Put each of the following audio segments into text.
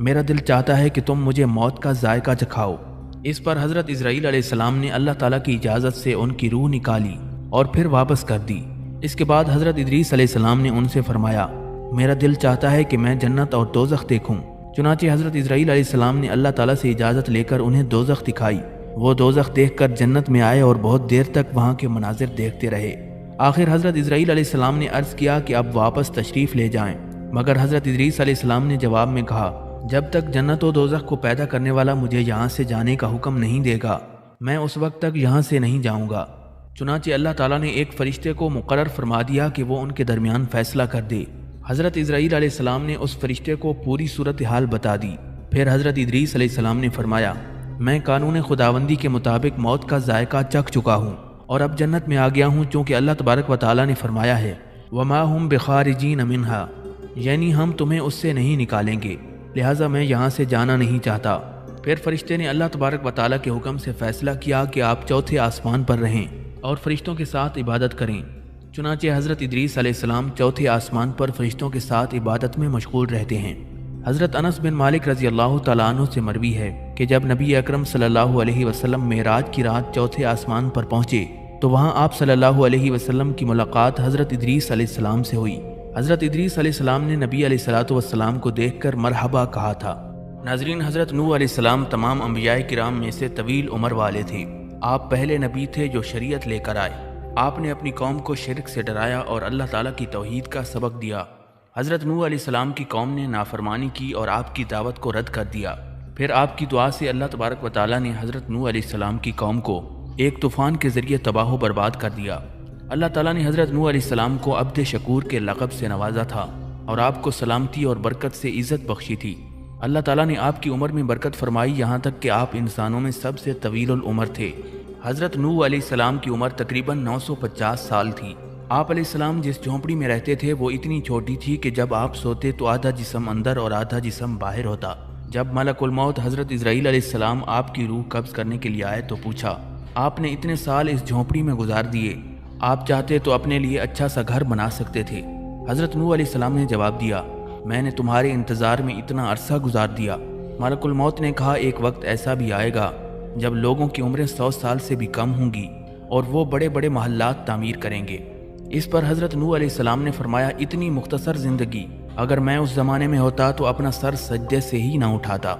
میرا دل چاہتا ہے کہ تم مجھے موت کا ذائقہ چکھاؤ۔ اس پر حضرت اسرائیل علیہ السلام نے اللہ تعالیٰ کی اجازت سے ان کی روح نکالی اور پھر واپس کر دی۔ اس کے بعد حضرت ادریس علیہ السلام نے ان سے فرمایا میرا دل چاہتا ہے کہ میں جنت اور دوزخ دیکھوں۔ چنانچہ حضرت اسرائیل علیہ السلام نے اللہ تعالیٰ سے اجازت لے کر انہیں دوزخ دکھائی۔ وہ دوزخ دیکھ کر جنت میں آئے اور بہت دیر تک وہاں کے مناظر دیکھتے رہے۔ آخر حضرت اسرائیل علیہ السلام نے عرض کیا کہ اب واپس تشریف لے جائیں، مگر حضرت ادریس علیہ السلام نے جواب میں کہا جب تک جنت و دوزخ کو پیدا کرنے والا مجھے یہاں سے جانے کا حکم نہیں دے گا میں اس وقت تک یہاں سے نہیں جاؤں گا۔ چنانچہ اللہ تعالیٰ نے ایک فرشتے کو مقرر فرما دیا کہ وہ ان کے درمیان فیصلہ کر دے۔ حضرت اسرائیل علیہ السلام نے اس فرشتے کو پوری صورتحال بتا دی۔ پھر حضرت ادریس علیہ السلام نے فرمایا میں قانون خداوندی کے مطابق موت کا ذائقہ چکھ چکا ہوں اور اب جنت میں آ گیا ہوں، چونکہ اللہ تبارک و تعالیٰ نے فرمایا ہے وما ہم بخارجین منہا، یعنی ہم تمہیں اس سے نہیں نکالیں گے، لہٰذا میں یہاں سے جانا نہیں چاہتا۔ پھر فرشتے نے اللہ تبارک و تعالیٰ کے حکم سے فیصلہ کیا کہ آپ چوتھے آسمان پر رہیں اور فرشتوں کے ساتھ عبادت کریں۔ چنانچہ حضرت ادریس علیہ السلام چوتھے آسمان پر فرشتوں کے ساتھ عبادت میں مشغول رہتے ہیں۔ حضرت انس بن مالک رضی اللہ تعالیٰ عنہ سے مروی ہے کہ جب نبی اکرم صلی اللہ علیہ وسلم معراج کی رات چوتھے آسمان پر پہنچے تو وہاں آپ صلی اللہ علیہ وسلم کی ملاقات حضرت ادریس علیہ السلام سے ہوئی۔ حضرت ادریس علیہ السلام نے نبی علیہ الصلوۃ والسلام کو دیکھ کر مرحبا کہا تھا۔ ناظرین، حضرت نوح علیہ السلام تمام انبیاء کرام میں سے طویل عمر والے تھے۔ آپ پہلے نبی تھے جو شریعت لے کر آئے۔ آپ نے اپنی قوم کو شرک سے ڈرایا اور اللہ تعالیٰ کی توحید کا سبق دیا۔ حضرت نوح علیہ السلام کی قوم نے نافرمانی کی اور آپ کی دعوت کو رد کر دیا۔ پھر آپ کی دعا سے اللہ تبارک و تعالیٰ نے حضرت نوح علیہ السلام کی قوم کو ایک طوفان کے ذریعے تباہ و برباد کر دیا۔ اللہ تعالیٰ نے حضرت نوح علیہ السلام کو عبد شکور کے لقب سے نوازا تھا اور آپ کو سلامتی اور برکت سے عزت بخشی تھی۔ اللہ تعالیٰ نے آپ کی عمر میں برکت فرمائی، یہاں تک کہ آپ انسانوں میں سب سے طویل العمر تھے۔ حضرت نوح علیہ السلام کی عمر تقریباً 950 سال تھی۔ آپ علیہ السلام جس جھونپڑی میں رہتے تھے وہ اتنی چھوٹی تھی کہ جب آپ سوتے تو آدھا جسم اندر اور آدھا جسم باہر ہوتا۔ جب ملک الموت حضرت اسرائیل علیہ السلام آپ کی روح قبض کرنے کے لیے آئے تو پوچھا آپ نے اتنے سال اس جھونپڑی میں گزار دیے، آپ چاہتے تو اپنے لیے اچھا سا گھر بنا سکتے تھے۔ حضرت نوح علیہ السلام نے جواب دیا میں نے تمہارے انتظار میں اتنا عرصہ گزار دیا۔ ملک الموت نے کہا ایک وقت ایسا بھی آئے گا جب لوگوں کی عمریں 100 سال سے بھی کم ہوں گی اور وہ بڑے بڑے محلات تعمیر کریں گے۔ اس پر حضرت نوح علیہ السلام نے فرمایا اتنی مختصر زندگی، اگر میں اس زمانے میں ہوتا تو اپنا سر سجدے سے ہی نہ اٹھاتا۔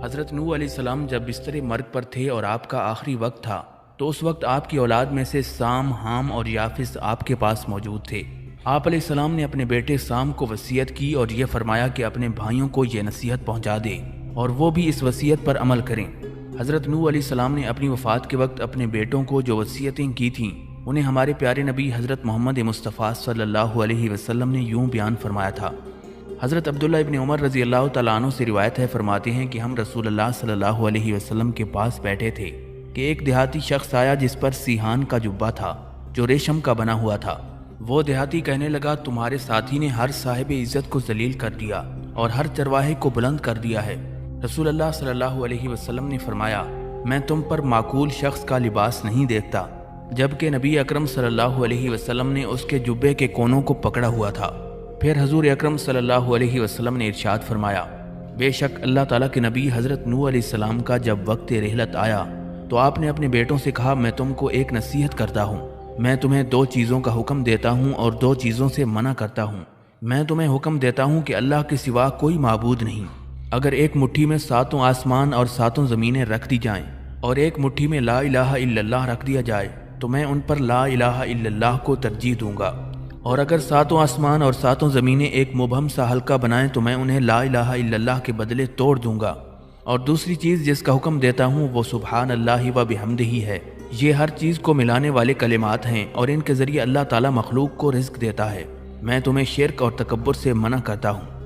حضرت نوح علیہ السلام جب بستر مرگ پر تھے اور آپ کا آخری وقت تھا تو اس وقت آپ کی اولاد میں سے سام، حام اور یافس آپ کے پاس موجود تھے۔ آپ علیہ السلام نے اپنے بیٹے سام کو وصیت کی اور یہ فرمایا کہ اپنے بھائیوں کو یہ نصیحت پہنچا دے اور وہ بھی اس وصیت پر عمل کریں۔ حضرت نوح علیہ السلام نے اپنی وفات کے وقت اپنے بیٹوں کو جو وصیتیں کی تھیں انہیں ہمارے پیارے نبی حضرت محمد مصطفیٰ صلی اللہ علیہ وسلم نے یوں بیان فرمایا تھا۔ حضرت عبداللہ ابن عمر رضی اللہ تعالیٰ عنہ سے روایت ہے، فرماتے ہیں کہ ہم رسول اللہ صلی اللہ علیہ وسلم کے پاس بیٹھے تھے کہ ایک دیہاتی شخص آیا جس پر سیحان کا جبہ تھا جو ریشم کا بنا ہوا تھا۔ وہ دیہاتی کہنے لگا تمہارے ساتھی نے ہر صاحب عزت کو ذلیل کر دیا اور ہر چرواہے کو بلند کر دیا ہے۔ رسول اللہ صلی اللہ علیہ وسلم نے فرمایا میں تم پر معقول شخص کا لباس نہیں دیکھتا، جبکہ نبی اکرم صلی اللہ علیہ وسلم نے اس کے جبے کے کونوں کو پکڑا ہوا تھا۔ پھر حضور اکرم صلی اللہ علیہ وسلم نے ارشاد فرمایا بے شک اللہ تعالیٰ کے نبی حضرت نوح علیہ السلام کا جب وقت رحلت آیا تو آپ نے اپنے بیٹوں سے کہا میں تم کو ایک نصیحت کرتا ہوں، میں تمہیں 2 چیزوں کا حکم دیتا ہوں اور 2 چیزوں سے منع کرتا ہوں۔ میں تمہیں حکم دیتا ہوں کہ اللہ کے سوا کوئی معبود نہیں۔ اگر ایک مٹھی میں 7 آسمان اور 7 زمینیں رکھ دی جائیں اور ایک مٹھی میں لا الہ الا اللہ رکھ دیا جائے تو میں ان پر لا الہ الا اللہ کو ترجیح دوں گا، اور اگر 7 آسمان اور 7 زمینیں ایک مبہم سا حلقہ بنائیں تو میں انہیں لا الہ الا اللہ کے بدلے توڑ دوں گا۔ اور دوسری چیز جس کا حکم دیتا ہوں وہ سبحان اللہ و بحمدہ ہی ہے۔ یہ ہر چیز کو ملانے والے کلمات ہیں اور ان کے ذریعے اللہ تعالیٰ مخلوق کو رزق دیتا ہے۔ میں تمہیں شرک اور تکبر سے منع کرتا ہوں۔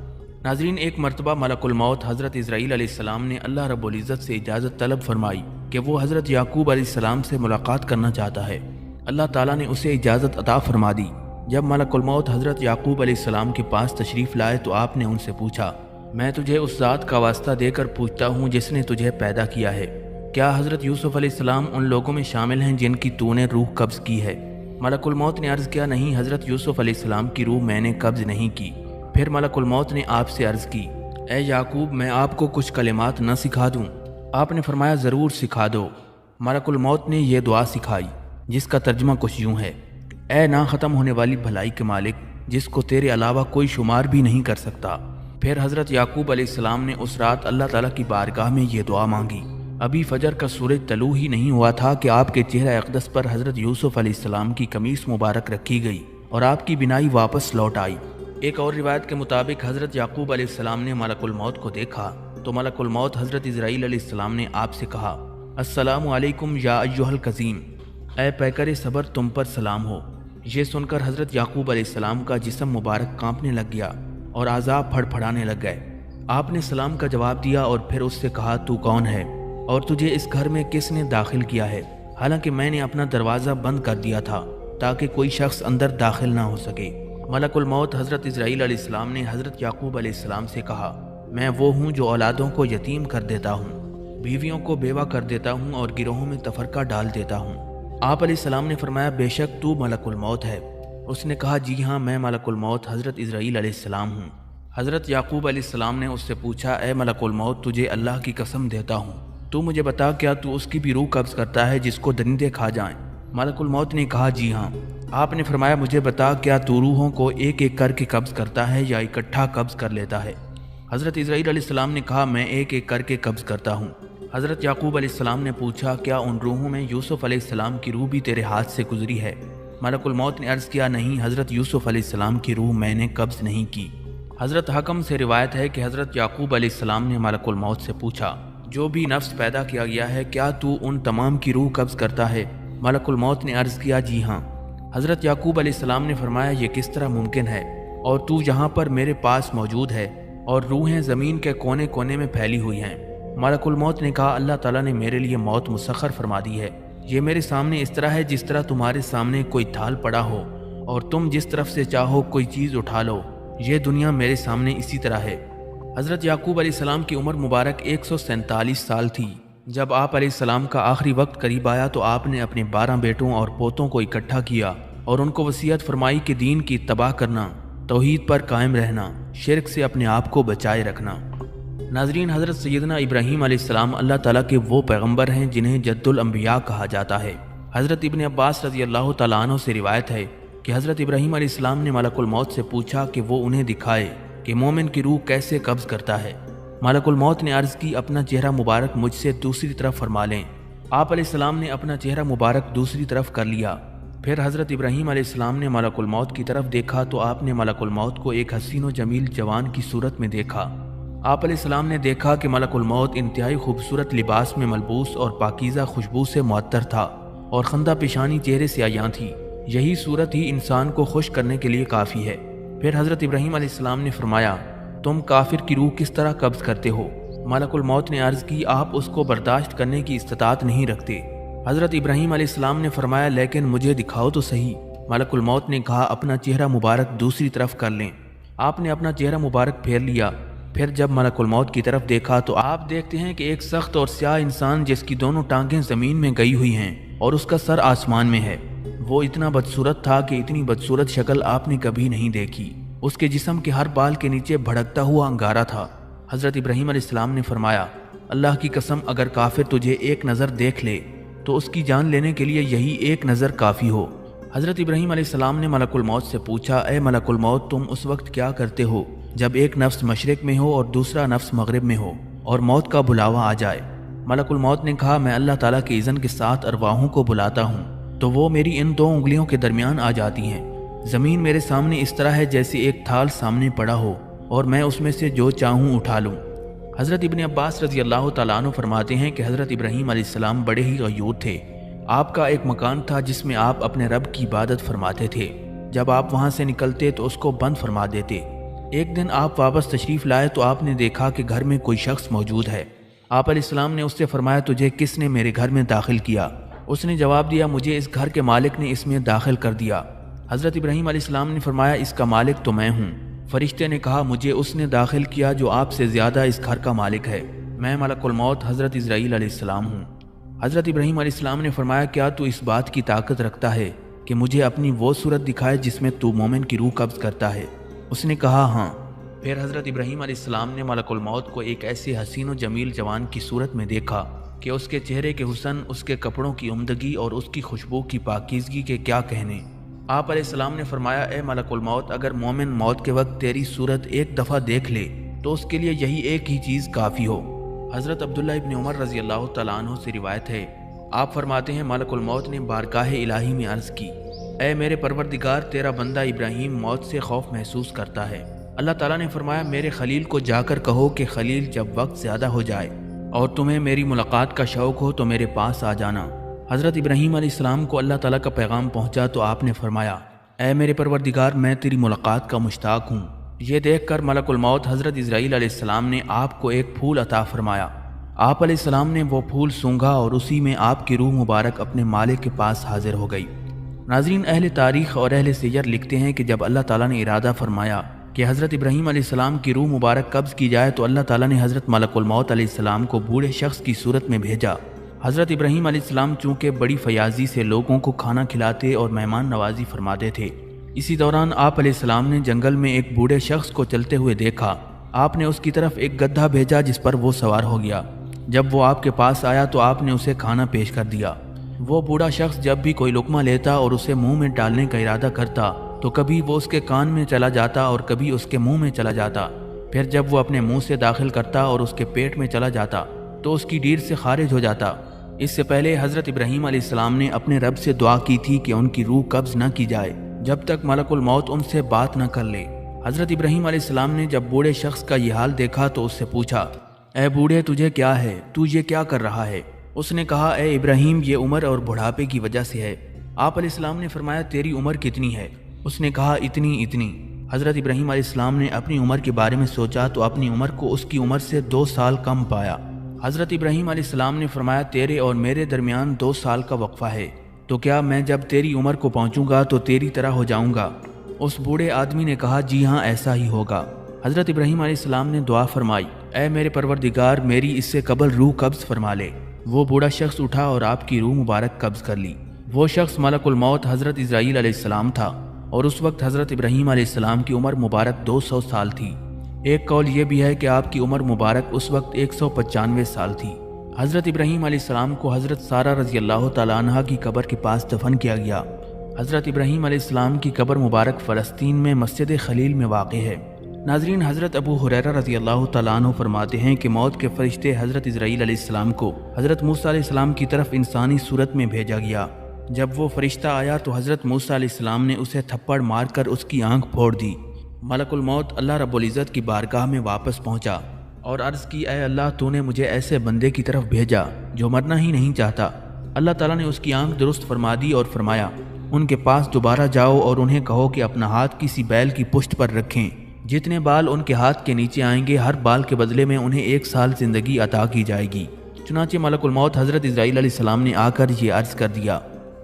ناظرین، ایک مرتبہ ملک الموت حضرت اسرائیل علیہ السلام نے اللہ رب العزت سے اجازت طلب فرمائی کہ وہ حضرت یعقوب علیہ السلام سے ملاقات کرنا چاہتا ہے۔ اللہ تعالیٰ نے اسے اجازت عطا فرما دی۔ جب ملک الموت حضرت یعقوب علیہ السلام کے پاس تشریف لائے تو آپ نے ان سے پوچھا میں تجھے اس ذات کا واسطہ دے کر پوچھتا ہوں جس نے تجھے پیدا کیا ہے، کیا حضرت یوسف علیہ السلام ان لوگوں میں شامل ہیں جن کی تو نے روح قبض کی ہے؟ ملک الموت نے عرض کیا نہیں، حضرت یوسف علیہ السلام کی روح میں نے قبض نہیں کی، پھر ملک الموت نے آپ سے عرض کی، اے یعقوب میں آپ کو کچھ کلمات نہ سکھا دوں؟ آپ نے فرمایا ضرور سکھا دو۔ ملک الموت نے یہ دعا سکھائی جس کا ترجمہ کچھ یوں ہے، اے نہ ختم ہونے والی بھلائی کے مالک جس کو تیرے علاوہ کوئی شمار بھی نہیں کر سکتا۔ پھر حضرت یعقوب علیہ السلام نے اس رات اللہ تعالیٰ کی بارگاہ میں یہ دعا مانگی۔ ابھی فجر کا سورج طلوع ہی نہیں ہوا تھا کہ آپ کے چہرہ اقدس پر حضرت یوسف علیہ السلام کی قمیص مبارک رکھی گئی اور آپ کی بینائی واپس لوٹ آئی۔ ایک اور روایت کے مطابق حضرت یعقوب علیہ السلام نے ملک الموت کو دیکھا تو ملک الموت حضرت اسرائیل علیہ السلام نے آپ سے کہا، السلام علیکم یا ایھا القزیم، اے پیکر صبر تم پر سلام ہو۔ یہ سن کر حضرت یعقوب علیہ السلام کا جسم مبارک کانپنے لگ گیا اور اعضاء پھڑ پھڑانے لگ گئے۔ آپ نے سلام کا جواب دیا اور پھر اس سے کہا، تو کون ہے اور تجھے اس گھر میں کس نے داخل کیا ہے؟ حالانکہ میں نے اپنا دروازہ بند کر دیا تھا تاکہ کوئی شخص اندر داخل نہ ہو سکے۔ ملک الموت حضرت اسرائیل علیہ السلام نے حضرت یعقوب علیہ السلام سے کہا، میں وہ ہوں جو اولادوں کو یتیم کر دیتا ہوں، بیویوں کو بیوہ کر دیتا ہوں اور گروہوں میں تفرقہ ڈال دیتا ہوں۔ آپ علیہ السلام نے فرمایا، بے شک تو ملک الموت ہے۔ اس نے کہا، جی ہاں میں ملک الموت حضرت اسرائیل علیہ السلام ہوں۔ حضرت یعقوب علیہ السلام نے اس سے پوچھا، اے ملک الموت تجھے اللہ کی قسم دیتا ہوں تو مجھے بتا کیا تو اس کی بھی روح قبض کرتا ہے جس کو درندے کھا جائیں؟ ملک الموت نے کہا، جی ہاں۔ آپ نے فرمایا، مجھے بتا کیا تو روحوں کو ایک ایک کر کے قبض کرتا ہے یا اکٹھا قبض کر لیتا ہے؟ حضرت اسرائیل علیہ السلام نے کہا، میں ایک ایک کر کے قبض کرتا ہوں۔ حضرت یعقوب علیہ السلام نے پوچھا، کیا ان روحوں میں یوسف علیہ السلام کی روح بھی تیرے ہاتھ سے گزری ہے؟ ملک الموت نے عرض کیا، نہیں، حضرت یوسف علیہ السلام کی روح میں نے قبض نہیں کی۔ حضرت حکم سے روایت ہے کہ حضرت یعقوب علیہ السلام نے ملک الموت سے پوچھا، جو بھی نفس پیدا کیا گیا ہے کیا تو ان تمام کی روح قبض کرتا ہے؟ ملک الموت نے عرض کیا، جی ہاں۔ حضرت یعقوب علیہ السلام نے فرمایا، یہ کس طرح ممکن ہے اور تو یہاں پر میرے پاس موجود ہے اور روحیں زمین کے کونے کونے میں پھیلی ہوئی ہیں؟ ملک الموت نے کہا، اللہ تعالیٰ نے میرے لیے موت مسخر فرما دی ہے۔ یہ میرے سامنے اس طرح ہے جس طرح تمہارے سامنے کوئی تھال پڑا ہو اور تم جس طرف سے چاہو کوئی چیز اٹھا لو، یہ دنیا میرے سامنے اسی طرح ہے۔ حضرت یعقوب علیہ السلام کی عمر مبارک 147 سال تھی۔ جب آپ علیہ السلام کا آخری وقت قریب آیا تو آپ نے اپنے 12 بیٹوں اور پوتوں کو اکٹھا کیا اور ان کو وصیت فرمائی کہ دین کی اتباع کرنا، توحید پر قائم رہنا، شرک سے اپنے آپ کو بچائے رکھنا۔ ناظرین، حضرت سیدنا ابراہیم علیہ السلام اللہ تعالیٰ کے وہ پیغمبر ہیں جنہیں جد الانبیاء کہا جاتا ہے۔ حضرت ابن عباس رضی اللہ تعالیٰ عنہ سے روایت ہے کہ حضرت ابراہیم علیہ السلام نے ملک الموت سے پوچھا کہ وہ انہیں دکھائے کہ مومن کی روح کیسے قبض کرتا ہے۔ ملک الموت نے عرض کی، اپنا چہرہ مبارک مجھ سے دوسری طرف فرما لیں۔ آپ علیہ السلام نے اپنا چہرہ مبارک دوسری طرف کر لیا۔ پھر حضرت ابراہیم علیہ السلام نے ملک الموت کی طرف دیکھا تو آپ نے ملک الموت کو ایک حسین و جمیل جوان کی صورت میں دیکھا۔ آپ علیہ السلام نے دیکھا کہ ملک الموت انتہائی خوبصورت لباس میں ملبوس اور پاکیزہ خوشبو سے معطر تھا اور خندہ پیشانی چہرے سے عیاں تھی۔ یہی صورت ہی انسان کو خوش کرنے کے لیے کافی ہے۔ پھر حضرت ابراہیم علیہ السلام نے فرمایا، تم کافر کی روح کس طرح قبض کرتے ہو؟ ملک الموت نے عرض کی، آپ اس کو برداشت کرنے کی استطاعت نہیں رکھتے۔ حضرت ابراہیم علیہ السلام نے فرمایا، لیکن مجھے دکھاؤ تو صحیح۔ ملک الموت نے کہا، اپنا چہرہ مبارک دوسری طرف کر لیں۔ آپ نے اپنا چہرہ مبارک پھیر لیا۔ پھر جب ملک الموت کی طرف دیکھا تو آپ دیکھتے ہیں کہ ایک سخت اور سیاہ انسان جس کی دونوں ٹانگیں زمین میں گئی ہوئی ہیں اور اس کا سر آسمان میں ہے، وہ اتنا بدصورت تھا کہ اتنی بدصورت شکل آپ نے کبھی نہیں دیکھی۔ اس کے جسم کے ہر بال کے نیچے بھڑکتا ہوا انگارہ تھا۔ حضرت ابراہیم علیہ السلام نے فرمایا، اللہ کی قسم اگر کافر تجھے ایک نظر دیکھ لے تو اس کی جان لینے کے لیے یہی ایک نظر کافی ہو۔ حضرت ابراہیم علیہ السلام نے ملک الموت سے پوچھا، اے ملک الموت تم اس وقت کیا کرتے ہو جب ایک نفس مشرق میں ہو اور دوسرا نفس مغرب میں ہو اور موت کا بلاوا آ جائے؟ ملک الموت نے کہا، میں اللہ تعالیٰ کے اذن کے ساتھ ارواحوں کو بلاتا ہوں تو وہ میری ان دو انگلیوں کے درمیان آ جاتی ہیں۔ زمین میرے سامنے اس طرح ہے جیسے ایک تھال سامنے پڑا ہو اور میں اس میں سے جو چاہوں اٹھا لوں۔ حضرت ابن عباس رضی اللہ تعالیٰ عنہ فرماتے ہیں کہ حضرت ابراہیم علیہ السلام بڑے ہی غیور تھے۔ آپ کا ایک مکان تھا جس میں آپ اپنے رب کی عبادت فرماتے تھے۔ جب آپ وہاں سے نکلتے تو اس کو بند فرما دیتے۔ ایک دن آپ واپس تشریف لائے تو آپ نے دیکھا کہ گھر میں کوئی شخص موجود ہے۔ آپ علیہ السلام نے اس سے فرمایا، تجھے کس نے میرے گھر میں داخل کیا؟ اس نے جواب دیا، مجھے اس گھر کے مالک نے اس میں داخل کر دیا۔ حضرت ابراہیم علیہ السلام نے فرمایا، اس کا مالک تو میں ہوں۔ فرشتے نے کہا، مجھے اس نے داخل کیا جو آپ سے زیادہ اس گھر کا مالک ہے۔ میں ملک الموت حضرت اسرائیل علیہ السلام ہوں۔ حضرت ابراہیم علیہ السلام نے فرمایا، کیا تو اس بات کی طاقت رکھتا ہے کہ مجھے اپنی وہ صورت دکھائے جس میں تو مومن کی روح قبض کرتا ہے؟ اس نے کہا، ہاں۔ پھر حضرت ابراہیم علیہ السلام نے ملک الموت کو ایک ایسے حسین و جمیل جوان کی صورت میں دیکھا کہ اس کے چہرے کے حسن، اس کے کپڑوں کی عمدگی اور اس کی خوشبو کی پاکیزگی کے کیا کہنے۔ آپ علیہ السلام نے فرمایا، اے ملک الموت، اگر مومن موت کے وقت تیری صورت ایک دفعہ دیکھ لے تو اس کے لیے یہی ایک ہی چیز کافی ہو۔ حضرت عبداللہ ابن عمر رضی اللہ تعالیٰ عنہ سے روایت ہے، آپ فرماتے ہیں ملک الموت نے بارگاہ الہی میں عرض کی، اے میرے پروردگار، تیرا بندہ ابراہیم موت سے خوف محسوس کرتا ہے۔ اللہ تعالیٰ نے فرمایا، میرے خلیل کو جا کر کہو کہ خلیل جب وقت زیادہ ہو جائے اور تمہیں میری ملاقات کا شوق ہو تو میرے پاس آ جانا۔ حضرت ابراہیم علیہ السلام کو اللہ تعالیٰ کا پیغام پہنچا تو آپ نے فرمایا، اے میرے پروردگار، میں تیری ملاقات کا مشتاق ہوں۔ یہ دیکھ کر ملک الموت حضرت اسرائیل علیہ السلام نے آپ کو ایک پھول عطا فرمایا۔ آپ علیہ السلام نے وہ پھول سونگھا اور اسی میں آپ کی روح مبارک اپنے مالک کے پاس حاضر ہو گئی۔ ناظرین، اہل تاریخ اور اہل سیر لکھتے ہیں کہ جب اللہ تعالیٰ نے ارادہ فرمایا کہ حضرت ابراہیم علیہ السلام کی روح مبارک قبض کی جائے تو اللہ تعالیٰ نے حضرت ملک الموت علیہ السلام کو بوڑھے شخص کی صورت میں بھیجا۔ حضرت ابراہیم علیہ السلام چونکہ بڑی فیاضی سے لوگوں کو کھانا کھلاتے اور مہمان نوازی فرماتے تھے، اسی دوران آپ علیہ السلام نے جنگل میں ایک بوڑھے شخص کو چلتے ہوئے دیکھا۔ آپ نے اس کی طرف ایک گدھا بھیجا جس پر وہ سوار ہو گیا۔ جب وہ آپ کے پاس آیا تو آپ نے اسے کھانا پیش کر دیا۔ وہ بوڑھا شخص جب بھی کوئی لقمہ لیتا اور اسے منہ میں ڈالنے کا ارادہ کرتا تو کبھی وہ اس کے کان میں چلا جاتا اور کبھی اس کے منہ میں چلا جاتا۔ پھر جب وہ اپنے منہ سے داخل کرتا اور اس کے پیٹ میں چلا جاتا تو اس کی ڈیر سے خارج ہو جاتا۔ اس سے پہلے حضرت ابراہیم علیہ السلام نے اپنے رب سے دعا کی تھی کہ ان کی روح قبض نہ کی جائے جب تک ملک الموت ان سے بات نہ کر لے۔ حضرت ابراہیم علیہ السلام نے جب بوڑھے شخص کا یہ حال دیکھا تو اس سے پوچھا، اے بوڑھے، تجھے کیا ہے؟ تو یہ کیا کر رہا ہے؟ اس نے کہا، اے ابراہیم، یہ عمر اور بڑھاپے کی وجہ سے ہے۔ آپ علیہ السلام نے فرمایا، تیری عمر کتنی ہے؟ اس نے کہا، اتنی۔ حضرت ابراہیم علیہ السلام نے اپنی عمر کے بارے میں سوچا تو اپنی عمر کو اس کی عمر سے 2 سال کم پایا۔ حضرت ابراہیم علیہ السلام نے فرمایا، تیرے اور میرے درمیان 2 سال کا وقفہ ہے، تو کیا میں جب تیری عمر کو پہنچوں گا تو تیری طرح ہو جاؤں گا؟ اس بوڑھے آدمی نے کہا، جی ہاں، ایسا ہی ہوگا۔ حضرت ابراہیم علیہ السلام نے دعا فرمائی، اے میرے پروردگار، میری اس سے قبل روح قبض فرما لے۔ وہ بوڑھا شخص اٹھا اور آپ کی روح مبارک قبض کر لی۔ وہ شخص ملک الموت حضرت اسرائیل علیہ السلام تھا اور اس وقت حضرت ابراہیم علیہ السلام کی عمر مبارک 200 سال تھی۔ ایک قول یہ بھی ہے کہ آپ کی عمر مبارک اس وقت 195 سال تھی۔ حضرت ابراہیم علیہ السلام کو حضرت سارہ رضی اللہ تعالیٰ عنہ کی قبر کے پاس دفن کیا گیا۔ حضرت ابراہیم علیہ السلام کی قبر مبارک فلسطین میں مسجد خلیل میں واقع ہے۔ ناظرین، حضرت ابو ہریرہ رضی اللہ تعالیٰ عنہ فرماتے ہیں کہ موت کے فرشتے حضرت اسرائیل علیہ السلام کو حضرت موسیٰ علیہ السلام کی طرف انسانی صورت میں بھیجا گیا۔ جب وہ فرشتہ آیا تو حضرت موسیٰ علیہ السلام نے اسے تھپڑ مار کر اس کی آنکھ پھوڑ دی۔ ملک الموت اللہ رب العزت کی بارگاہ میں واپس پہنچا اور عرض کی، اے اللہ، تو نے مجھے ایسے بندے کی طرف بھیجا جو مرنا ہی نہیں چاہتا۔ اللہ تعالیٰ نے اس کی آنکھ درست فرما دی اور فرمایا، ان کے پاس دوبارہ جاؤ اور انہیں کہو کہ اپنا ہاتھ کسی بیل کی پشت پر رکھیں۔ جتنے بال ان کے ہاتھ کے نیچے آئیں گے، ہر بال کے بدلے میں انہیں 1 سال زندگی عطا کی جائے گی۔ چنانچہ ملک الموت حضرت اسرائیل علیہ السلام نے آ کر یہ عرض کر دیا،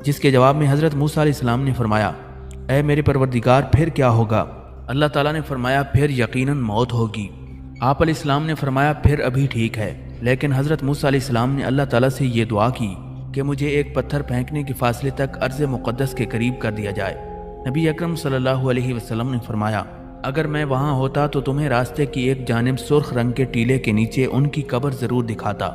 جس کے جواب میں حضرت موسیٰ علیہ السلام نے فرمایا، اے میرے پروردگار، پھر کیا ہوگا؟ اللہ تعالیٰ نے فرمایا، پھر یقیناً موت ہوگی۔ آپ علیہ السلام نے فرمایا، پھر ابھی ٹھیک ہے، لیکن حضرت موسیٰ علیہ السلام نے اللہ تعالیٰ سے یہ دعا کی کہ مجھے ایک پتھر پھینکنے کے فاصلے تک ارض مقدس کے قریب کر دیا جائے۔ نبی اکرم صلی اللہ علیہ وسلم نے فرمایا، اگر میں وہاں ہوتا تو تمہیں راستے کی ایک جانب سرخ رنگ کے ٹیلے کے نیچے ان کی قبر ضرور دکھاتا۔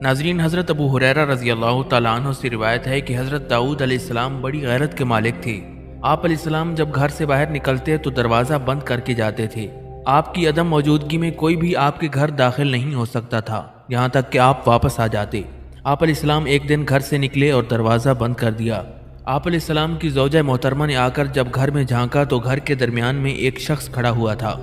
ناظرین، حضرت ابو ہریرہ رضی اللہ تعالیٰ عنہ سے روایت ہے کہ حضرت داؤد علیہ السلام بڑی غیرت کے مالک تھے۔ آپ علیہ السلام جب گھر سے باہر نکلتے تو دروازہ بند کر کے جاتے تھے۔ آپ کی عدم موجودگی میں کوئی بھی آپ کے گھر داخل نہیں ہو سکتا تھا، یہاں تک کہ آپ واپس آ جاتے۔ آپ علیہ السلام ایک دن گھر سے نکلے اور دروازہ بند کر دیا۔ آپ علیہ السلام کی زوجہ محترمہ نے آ کر جب گھر میں جھانکا تو گھر کے درمیان میں ایک شخص کھڑا ہوا تھا۔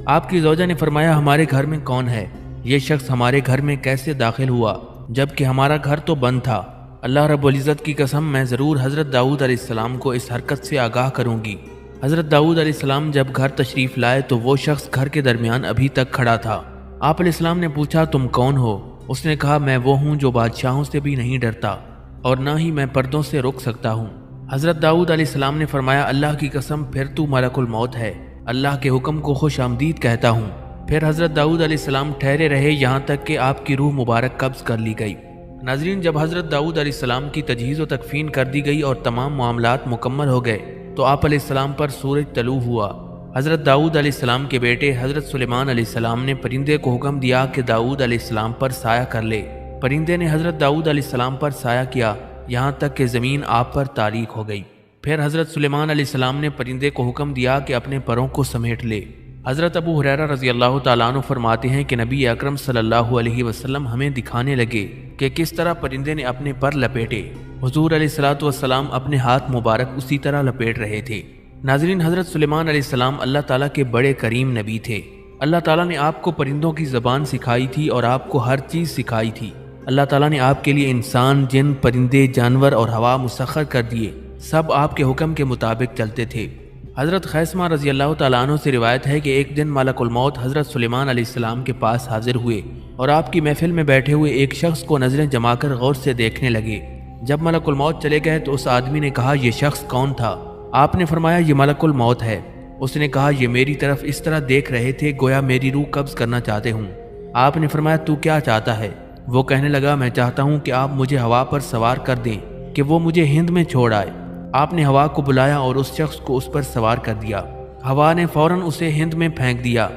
آپ کی زوجہ نے فرمایا، ہمارے گھر میں کون ہے؟ یہ شخص ہمارے گھر میں کیسے داخل ہوا جبکہ ہمارا گھر تو بند تھا؟ اللہ رب العزت کی قسم، میں ضرور حضرت داؤد علیہ السلام کو اس حرکت سے آگاہ کروں گی۔ حضرت داؤد علیہ السلام جب گھر تشریف لائے تو وہ شخص گھر کے درمیان ابھی تک کھڑا تھا۔ آپ علیہ السلام نے پوچھا، تم کون ہو؟ اس نے کہا، میں وہ ہوں جو بادشاہوں سے بھی نہیں ڈرتا اور نہ ہی میں پردوں سے رک سکتا ہوں۔ حضرت داؤد علیہ السلام نے فرمایا، اللہ کی قسم، پھر تو ملک الموت ہے، اللہ کے حکم کو خوش آمدید کہتا ہوں۔ پھر حضرت داؤد علیہ السلام ٹھہرے رہے یہاں تک کہ آپ کی روح مبارک قبض کر لی گئی۔ ناظرین، جب حضرت داؤد علیہ السلام کی تجہیز و تکفین کر دی گئی اور تمام معاملات مکمل ہو گئے تو آپ علیہ السلام پر سورج طلوع ہوا۔ حضرت داؤد علیہ السلام کے بیٹے حضرت سلیمان علیہ السلام نے پرندے کو حکم دیا کہ داؤد علیہ السلام پر سایہ کر لے۔ پرندے نے حضرت داؤد علیہ السلام پر سایہ کیا یہاں تک کہ زمین آپ پر تاریک ہو گئی۔ پھر حضرت سلیمان علیہ السلام نے پرندے کو حکم دیا کہ اپنے پروں کو سمیٹ لے۔ حضرت ابو ہریرہ رضی اللہ تعالیٰ عنہ فرماتے ہیں کہ نبی اکرم صلی اللہ علیہ وسلم ہمیں دکھانے لگے کہ کس طرح پرندے نے اپنے پر لپیٹے۔ حضور علیہ الصلوۃ والسلام اپنے ہاتھ مبارک اسی طرح لپیٹ رہے تھے۔ ناظرین، حضرت سلیمان علیہ السلام اللہ تعالیٰ کے بڑے کریم نبی تھے۔ اللہ تعالیٰ نے آپ کو پرندوں کی زبان سکھائی تھی اور آپ کو ہر چیز سکھائی تھی۔ اللہ تعالیٰ نے آپ کے لیے انسان، جن، پرندے، جانور اور ہوا مسخر کر دیے، سب آپ کے حکم کے مطابق چلتے تھے۔ حضرت خیثمہ رضی اللہ تعالیٰ عنہ سے روایت ہے کہ ایک دن ملک الموت حضرت سلیمان علیہ السلام کے پاس حاضر ہوئے اور آپ کی محفل میں بیٹھے ہوئے ایک شخص کو نظریں جما کر غور سے دیکھنے لگے۔ جب ملک الموت چلے گئے تو اس آدمی نے کہا، یہ شخص کون تھا؟ آپ نے فرمایا، یہ ملک الموت ہے۔ اس نے کہا، یہ میری طرف اس طرح دیکھ رہے تھے گویا میری روح قبض کرنا چاہتے ہوں۔ آپ نے فرمایا، تو کیا چاہتا ہے؟ وہ کہنے لگا، میں چاہتا ہوں کہ آپ مجھے ہوا پر سوار کر دیں کہ وہ مجھے ہند میں چھوڑ آئے۔ آپ نے ہوا کو بلایا اور اس شخص کو اس پر سوار کر دیا۔ ہوا نے فوراً اسے ہند میں پھینک دیا۔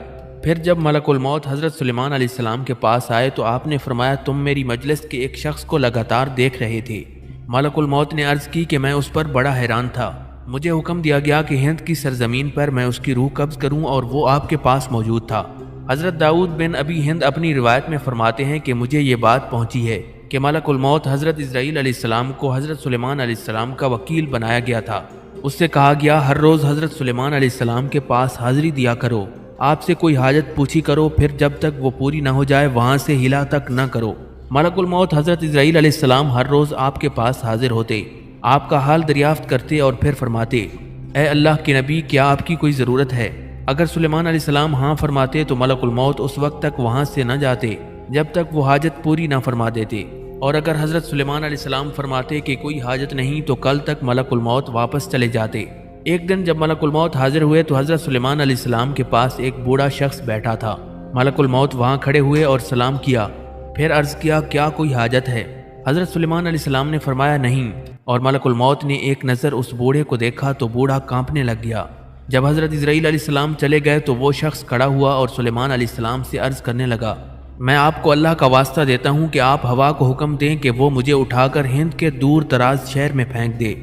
پھر جب ملک الموت حضرت سلیمان علیہ السلام کے پاس آئے تو آپ نے فرمایا، تم میری مجلس کے ایک شخص کو لگاتار دیکھ رہے تھے۔ ملک الموت نے عرض کی کہ میں اس پر بڑا حیران تھا۔ مجھے حکم دیا گیا کہ ہند کی سرزمین پر میں اس کی روح قبض کروں اور وہ آپ کے پاس موجود تھا۔ حضرت داؤد بن ابی ہند اپنی روایت میں فرماتے ہیں کہ مجھے یہ بات پہنچی ہے کہ ملک الموت حضرت اسرائیل علیہ السلام کو حضرت سلیمان علیہ السلام کا وکیل بنایا گیا تھا۔ اس سے کہا گیا، ہر روز حضرت سلیمان علیہ السلام کے پاس حاضری دیا کرو، آپ سے کوئی حاجت پوچھی کرو، پھر جب تک وہ پوری نہ ہو جائے وہاں سے ہلا تک نہ کرو۔ ملک الموت حضرت اسرائیل علیہ السلام ہر روز آپ کے پاس حاضر ہوتے، آپ کا حال دریافت کرتے اور پھر فرماتے، اے اللہ کے نبی، کیا آپ کی کوئی ضرورت ہے؟ اگر سلیمان علیہ السلام ہاں فرماتے تو ملک الموت اس وقت تک وہاں سے نہ جاتے جب تک وہ حاجت پوری نہ فرما دیتے، اور اگر حضرت سلیمان علیہ السلام فرماتے کہ کوئی حاجت نہیں تو کل تک ملک الموت واپس چلے جاتے۔ ایک دن جب ملک الموت حاضر ہوئے تو حضرت سلیمان علیہ السلام کے پاس ایک بوڑھا شخص بیٹھا تھا۔ ملک الموت وہاں کھڑے ہوئے اور سلام کیا، پھر عرض کیا، کیا کوئی حاجت ہے؟ حضرت سلیمان علیہ السلام نے فرمایا، نہیں، اور ملک الموت نے ایک نظر اس بوڑھے کو دیکھا تو بوڑھا کانپنے لگ گیا۔ جب حضرت اسرائیل علیہ السلام چلے گئے تو وہ شخص کھڑا ہوا اور سلیمان علیہ السلام سے عرض کرنے لگا، میں آپ کو اللہ کا واسطہ دیتا ہوں کہ آپ ہوا کو حکم دیں کہ وہ مجھے اٹھا کر ہند کے دور دراز شہر میں پھینک دے۔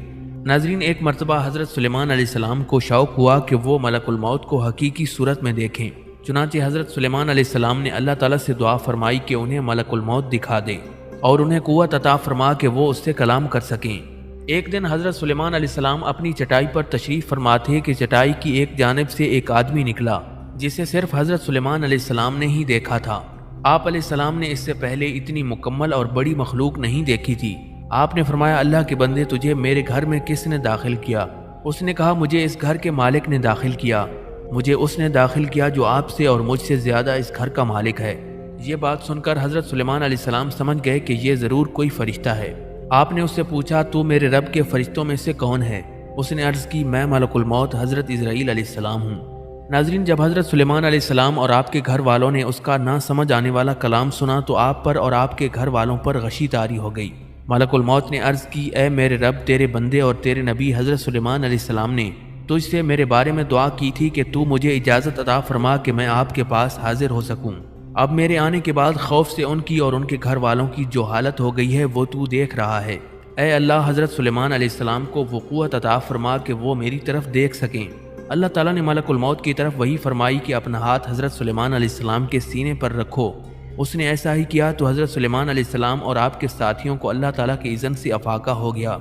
ناظرین، ایک مرتبہ حضرت سلیمان علیہ السلام کو شوق ہوا کہ وہ ملک الموت کو حقیقی صورت میں دیکھیں، چنانچہ حضرت سلیمان علیہ السلام نے اللہ تعالیٰ سے دعا فرمائی کہ انہیں ملک الموت دکھا دے اور انہیں قوت عطا فرما کہ وہ اس سے کلام کر سکیں۔ ایک دن حضرت سلیمان علیہ السلام اپنی چٹائی پر تشریف فرما تھے کہ چٹائی کی ایک جانب سے ایک آدمی نکلا جسے صرف حضرت سلیمان علیہ السلام نے ہی دیکھا تھا۔ آپ علیہ السلام نے اس سے پہلے اتنی مکمل اور بڑی مخلوق نہیں دیکھی تھی۔ آپ نے فرمایا، اللہ کے بندے، تجھے میرے گھر میں کس نے داخل کیا؟ اس نے کہا، مجھے اس گھر کے مالک نے داخل کیا، مجھے اس نے داخل کیا جو آپ سے اور مجھ سے زیادہ اس گھر کا مالک ہے۔ یہ بات سن کر حضرت سلیمان علیہ السلام سمجھ گئے کہ یہ ضرور کوئی فرشتہ ہے۔ آپ نے اس سے پوچھا، تو میرے رب کے فرشتوں میں سے کون ہے؟ اس نے عرض کی، میں ملک الموت حضرت اسرائیل علیہ السلام ہوں۔ ناظرین، جب حضرت سلیمان علیہ السلام اور آپ کے گھر والوں نے اس کا نہ سمجھ آنے والا کلام سنا تو آپ پر اور آپ کے گھر والوں پر غشی طاری ہو گئی۔ ملک الموت نے عرض کی، اے میرے رب، تیرے بندے اور تیرے نبی حضرت سلیمان علیہ السلام نے تجھ سے میرے بارے میں دعا کی تھی کہ تو مجھے اجازت عطا فرما کہ میں آپ کے پاس حاضر ہو سکوں۔ اب میرے آنے کے بعد خوف سے ان کی اور ان کے گھر والوں کی جو حالت ہو گئی ہے وہ تو دیکھ رہا ہے۔ اے اللہ، حضرت سلیمان علیہ السلام کو وہ قوت عطا فرما کہ وہ میری طرف دیکھ سکیں۔ اللہ تعالیٰ نے ملک الموت کی طرف وہی فرمائی کہ اپنا ہاتھ حضرت سلیمان علیہ السلام کے سینے پر رکھو۔ اس نے ایسا ہی کیا تو حضرت سلیمان علیہ السلام اور آپ کے ساتھیوں کو اللہ تعالیٰ کے اذن سے افاقہ ہو گیا۔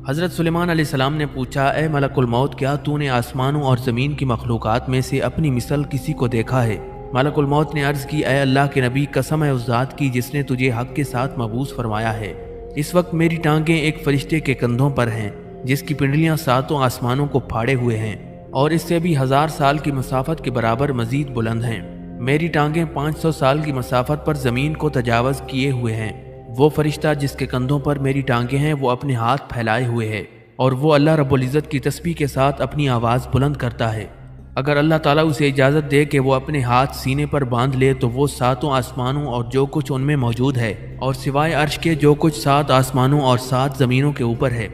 حضرت سلیمان علیہ السلام نے پوچھا، اے ملک الموت، کیا تو نے آسمانوں اور زمین کی مخلوقات میں سے اپنی مثل کسی کو دیکھا ہے؟ ملک الموت نے عرض کی، اے اللہ کے نبی، قسم ہے اس ذات کی جس نے تجھے حق کے ساتھ مبعوث فرمایا ہے، اس وقت میری ٹانگیں ایک فرشتے کے کندھوں پر ہیں جس کی پنڈلیاں ساتوں آسمانوں کو پھاڑے ہوئے ہیں اور اس سے بھی 1000 سال کی مسافت کے برابر مزید بلند ہیں۔ میری ٹانگیں 500 سال کی مسافت پر زمین کو تجاوز کیے ہوئے ہیں۔ وہ فرشتہ جس کے کندھوں پر میری ٹانگیں ہیں وہ اپنے ہاتھ پھیلائے ہوئے ہے اور وہ اللہ رب العزت کی تسبیح کے ساتھ اپنی آواز بلند کرتا ہے۔ اگر اللہ تعالیٰ اسے اجازت دے کہ وہ اپنے ہاتھ سینے پر باندھ لے تو وہ ساتوں آسمانوں اور جو کچھ ان میں موجود ہے اور سوائے عرش کے جو کچھ 7 آسمانوں اور 7 زمینوں کے اوپر ہے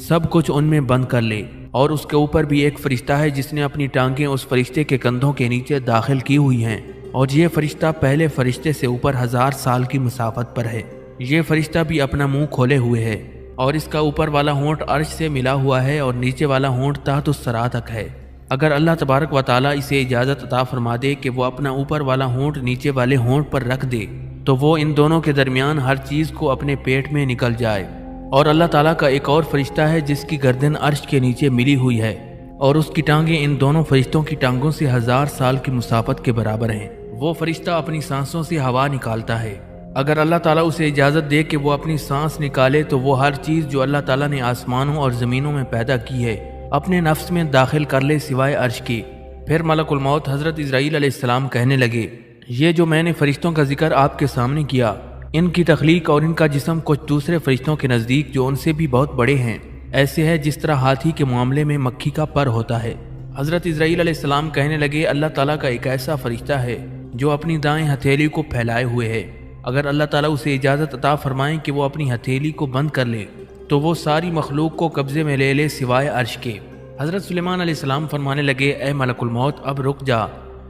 سب کچھ ان میں بند کر لے اور اس کے اوپر بھی ایک فرشتہ ہے جس نے اپنی ٹانگیں اس فرشتے کے کندھوں کے نیچے داخل کی ہوئی ہیں، اور یہ فرشتہ پہلے فرشتے سے اوپر 1000 سال کی مسافت پر ہے۔ یہ فرشتہ بھی اپنا منہ کھولے ہوئے ہے، اور اس کا اوپر والا ہونٹ عرش سے ملا ہوا ہے اور نیچے والا ہونٹ تحت الثری تک ہے۔ اگر اللہ تبارک و تعالیٰ اسے اجازت عطا فرما دے کہ وہ اپنا اوپر والا ہونٹ نیچے والے ہونٹ پر رکھ دے تو وہ ان دونوں کے درمیان ہر چیز کو اپنے پیٹ میں نکل جائے۔ اور اللہ تعالیٰ کا ایک اور فرشتہ ہے جس کی گردن عرش کے نیچے ملی ہوئی ہے، اور اس کی ٹانگیں ان دونوں فرشتوں کی ٹانگوں سے 1000 سال کی مسافت کے برابر ہیں۔ وہ فرشتہ اپنی سانسوں سے ہوا نکالتا ہے۔ اگر اللہ تعالیٰ اسے اجازت دے کہ وہ اپنی سانس نکالے تو وہ ہر چیز جو اللہ تعالیٰ نے آسمانوں اور زمینوں میں پیدا کی ہے اپنے نفس میں داخل کر لے سوائے عرش کے۔ پھر ملک الموت حضرت اسرائیل علیہ السلام کہنے لگے، یہ جو میں نے فرشتوں کا ذکر آپ کے سامنے کیا، ان کی تخلیق اور ان کا جسم کچھ دوسرے فرشتوں کے نزدیک جو ان سے بھی بہت بڑے ہیں ایسے ہے جس طرح ہاتھی کے معاملے میں مکھی کا پر ہوتا ہے۔ حضرت اسرائیل علیہ السلام کہنے لگے، اللہ تعالیٰ کا ایک ایسا فرشتہ ہے جو اپنی دائیں ہتھیلی کو پھیلائے ہوئے ہے، اگر اللہ تعالیٰ اسے اجازت عطا فرمائیں کہ وہ اپنی ہتھیلی کو بند کر لے تو وہ ساری مخلوق کو قبضے میں لے لے سوائے عرش کے۔ حضرت سلیمان علیہ السلام فرمانے لگے، اے ملک الموت اب رک جا،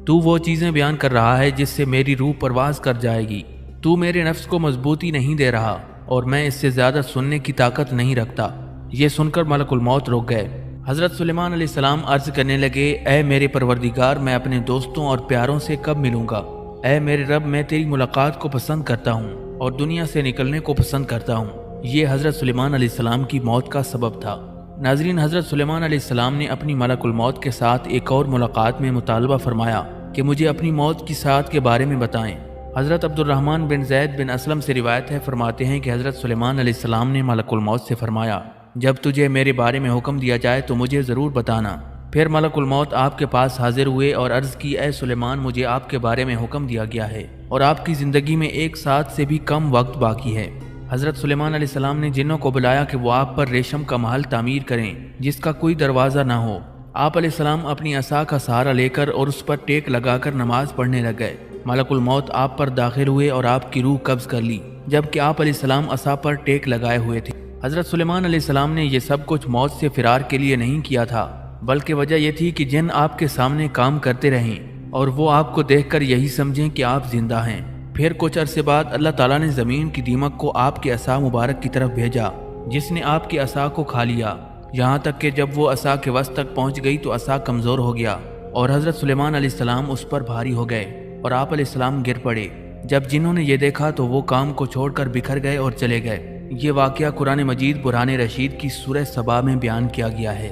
تو وہ چیزیں بیان کر رہا ہے جس سے میری روح پرواز کر جائے گی، تو میرے نفس کو مضبوطی نہیں دے رہا اور میں اس سے زیادہ سننے کی طاقت نہیں رکھتا۔ یہ سن کر ملک الموت رک گئے۔ حضرت سلیمان علیہ السلام عرض کرنے لگے، اے میرے پروردگار، میں اپنے دوستوں اور پیاروں سے کب ملوں گا؟ اے میرے رب، میں تیری ملاقات کو پسند کرتا ہوں اور دنیا سے نکلنے کو پسند کرتا ہوں۔ یہ حضرت سلیمان علیہ السلام کی موت کا سبب تھا۔ ناظرین، حضرت سلیمان علیہ السلام نے اپنی ملک الموت کے ساتھ ایک اور ملاقات میں مطالبہ فرمایا کہ مجھے اپنی موت کی ساعت کے بارے میں بتائیں۔ حضرت عبد الرحمن بن زید بن اسلم سے روایت ہے، فرماتے ہیں کہ حضرت سلیمان علیہ السلام نے ملک الموت سے فرمایا، جب تجھے میرے بارے میں حکم دیا جائے تو مجھے ضرور بتانا۔ پھر ملک الموت آپ کے پاس حاضر ہوئے اور عرض کی، اے سلیمان، مجھے آپ کے بارے میں حکم دیا گیا ہے اور آپ کی زندگی میں 1 ساعت سے بھی کم وقت باقی ہے۔ حضرت سلیمان علیہ السلام نے جنوں کو بلایا کہ وہ آپ پر ریشم کا محل تعمیر کریں جس کا کوئی دروازہ نہ ہو۔ آپ علیہ السلام اپنی عصا کا سہارا لے کر اور اس پر ٹیک لگا کر نماز پڑھنے لگ گئے۔ ملک الموت آپ پر داخل ہوئے اور آپ کی روح قبض کر لی، جبکہ آپ علیہ السلام عصا پر ٹیک لگائے ہوئے تھے۔ حضرت سلیمان علیہ السلام نے یہ سب کچھ موت سے فرار کے لیے نہیں کیا تھا، بلکہ وجہ یہ تھی کہ جن آپ کے سامنے کام کرتے رہیں اور وہ آپ کو دیکھ کر یہی سمجھیں کہ آپ زندہ ہیں۔ پھر کچھ عرصے بعد اللہ تعالیٰ نے زمین کی دیمک کو آپ کے عصا مبارک کی طرف بھیجا، جس نے آپ کے عصا کو کھا لیا، یہاں تک کہ جب وہ عصا کے وسط تک پہنچ گئی تو عصا کمزور ہو گیا اور حضرت سلیمان علیہ السلام اس پر بھاری ہو گئے اور آپ علیہ السلام گر پڑے۔ جب جنہوں نے یہ دیکھا تو وہ کام کو چھوڑ کر بکھر گئے اور چلے گئے۔ یہ واقعہ قرآن مجید برہان رشید کی سورہ سبا میں بیان کیا گیا ہے۔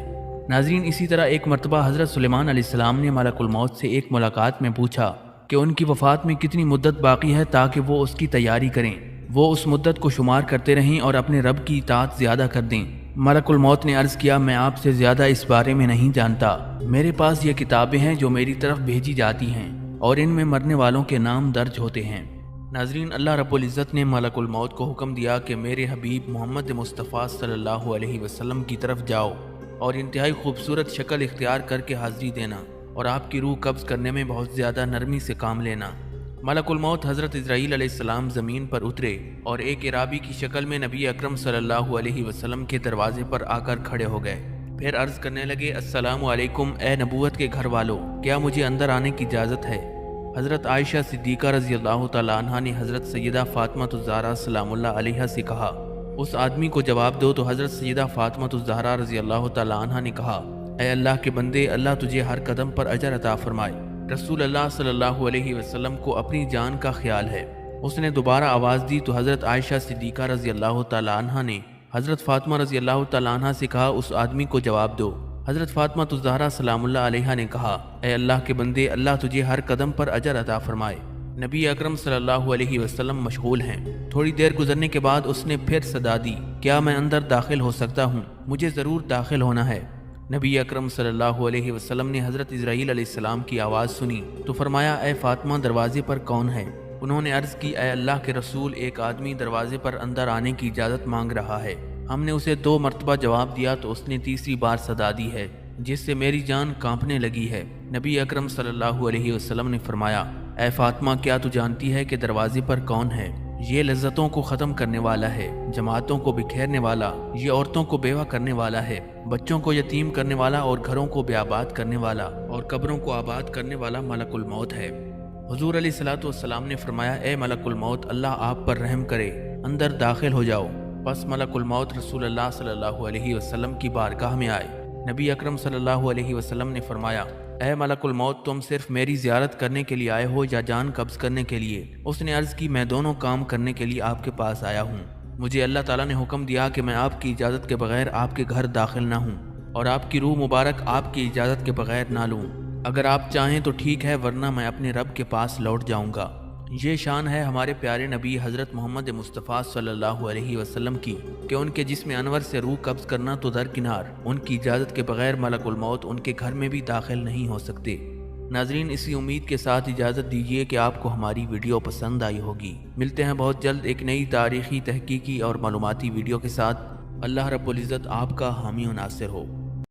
ناظرین، اسی طرح ایک مرتبہ حضرت سلیمان علیہ السلام نے ملک الموت سے ایک ملاقات میں پوچھا کہ ان کی وفات میں کتنی مدت باقی ہے تاکہ وہ اس کی تیاری کریں۔ وہ اس مدت کو شمار کرتے رہیں اور اپنے رب کی اطاعت زیادہ کر دیں۔ ملک الموت نے عرض کیا، میں آپ سے زیادہ اس بارے میں نہیں جانتا، میرے پاس یہ کتابیں ہیں جو میری طرف بھیجی جاتی ہیں اور ان میں مرنے والوں کے نام درج ہوتے ہیں۔ ناظرین، اللہ رب العزت نے ملک الموت کو حکم دیا کہ میرے حبیب محمد مصطفیٰ صلی اللہ علیہ وسلم کی طرف جاؤ اور انتہائی خوبصورت شکل اختیار کر کے حاضری دینا اور آپ کی روح قبض کرنے میں بہت زیادہ نرمی سے کام لینا۔ ملک الموت حضرت اسرائیل علیہ السلام زمین پر اترے اور ایک عرابی کی شکل میں نبی اکرم صلی اللہ علیہ وسلم کے دروازے پر آ کر کھڑے ہو گئے۔ پھر عرض کرنے لگے، السلام علیکم اے نبوت کے گھر والوں، کیا مجھے اندر آنے کی اجازت ہے؟ حضرت عائشہ صدیقہ رضی اللہ تعالیٰ عنہ نے حضرت سیدہ فاطمہ الزہرا سلام اللہ علیہا سے کہا، اس آدمی کو جواب دو۔ تو حضرت سیدہ فاطمہ الزہرا رضی اللہ تعالیٰ عنہ نے کہا، اے اللہ کے بندے، اللہ تجھے ہر قدم پر اجر عطا فرمائے۔ رسول اللہ صلی اللہ علیہ وسلم کو اپنی جان کا خیال ہے۔ اس نے دوبارہ آواز دی تو حضرت عائشہ صدیقہ رضی اللہ تعالیٰ عنہ نے حضرت فاطمہ رضی اللہ تعالیٰ عنہ سے کہا، اس آدمی کو جواب دو۔ حضرت فاطمہ الزہرا سلام اللہ علیہا نے کہا، اے اللہ کے بندے، اللہ تجھے ہر قدم پر اجر عطا فرمائے۔ نبی اکرم صلی اللہ علیہ وسلم مشغول ہیں۔ تھوڑی دیر گزرنے کے بعد اس نے پھر صدا دی، کیا میں اندر داخل ہو سکتا ہوں؟ مجھے ضرور داخل ہونا ہے۔ نبی اکرم صلی اللہ علیہ وسلم نے حضرت اسرائیل علیہ السلام کی آواز سنی تو فرمایا، اے فاطمہ، دروازے پر کون ہے؟ انہوں نے عرض کی، اے اللہ کے رسول، ایک آدمی دروازے پر اندر آنے کی اجازت مانگ رہا ہے۔ ہم نے اسے 2 مرتبہ جواب دیا تو اس نے تیسری بار صدا دی ہے، جس سے میری جان کانپنے لگی ہے۔ نبی اکرم صلی اللہ علیہ وسلم نے فرمایا، اے فاطمہ، کیا تو جانتی ہے کہ دروازے پر کون ہے؟ یہ لذتوں کو ختم کرنے والا ہے، جماعتوں کو بکھیرنے والا، یہ عورتوں کو بیوہ کرنے والا ہے، بچوں کو یتیم کرنے والا اور گھروں کو بے آباد کرنے والا اور قبروں کو آباد کرنے والا ملک الموت ہے۔ حضور علیہ الصلوۃ والسلام نے فرمایا، اے ملک الموت، اللہ آپ پر رحم کرے، اندر داخل ہو جاؤ۔ پس ملک الموت رسول اللہ صلی اللہ علیہ وسلم کی بارگاہ میں آئے۔ نبی اکرم صلی اللہ علیہ وسلم نے فرمایا، اے ملک الموت، تم صرف میری زیارت کرنے کے لیے آئے ہو یا جان قبض کرنے کے لیے؟ اس نے عرض کی، میں دونوں کام کرنے کے لیے آپ کے پاس آیا ہوں۔ مجھے اللہ تعالیٰ نے حکم دیا کہ میں آپ کی اجازت کے بغیر آپ کے گھر داخل نہ ہوں اور آپ کی روح مبارک آپ کی اجازت کے بغیر نہ لوں۔ اگر آپ چاہیں تو ٹھیک ہے، ورنہ میں اپنے رب کے پاس لوٹ جاؤں گا۔ یہ شان ہے ہمارے پیارے نبی حضرت محمد مصطفیٰ صلی اللہ علیہ وسلم کی کہ ان کے جسم انور سے روح قبض کرنا تو درکنار، ان کی اجازت کے بغیر ملک الموت ان کے گھر میں بھی داخل نہیں ہو سکتے۔ ناظرین، اسی امید کے ساتھ اجازت دیجیے کہ آپ کو ہماری ویڈیو پسند آئی ہوگی۔ ملتے ہیں بہت جلد ایک نئی تاریخی، تحقیقی اور معلوماتی ویڈیو کے ساتھ۔ اللہ رب العزت آپ کا حامی و ناصر ہو۔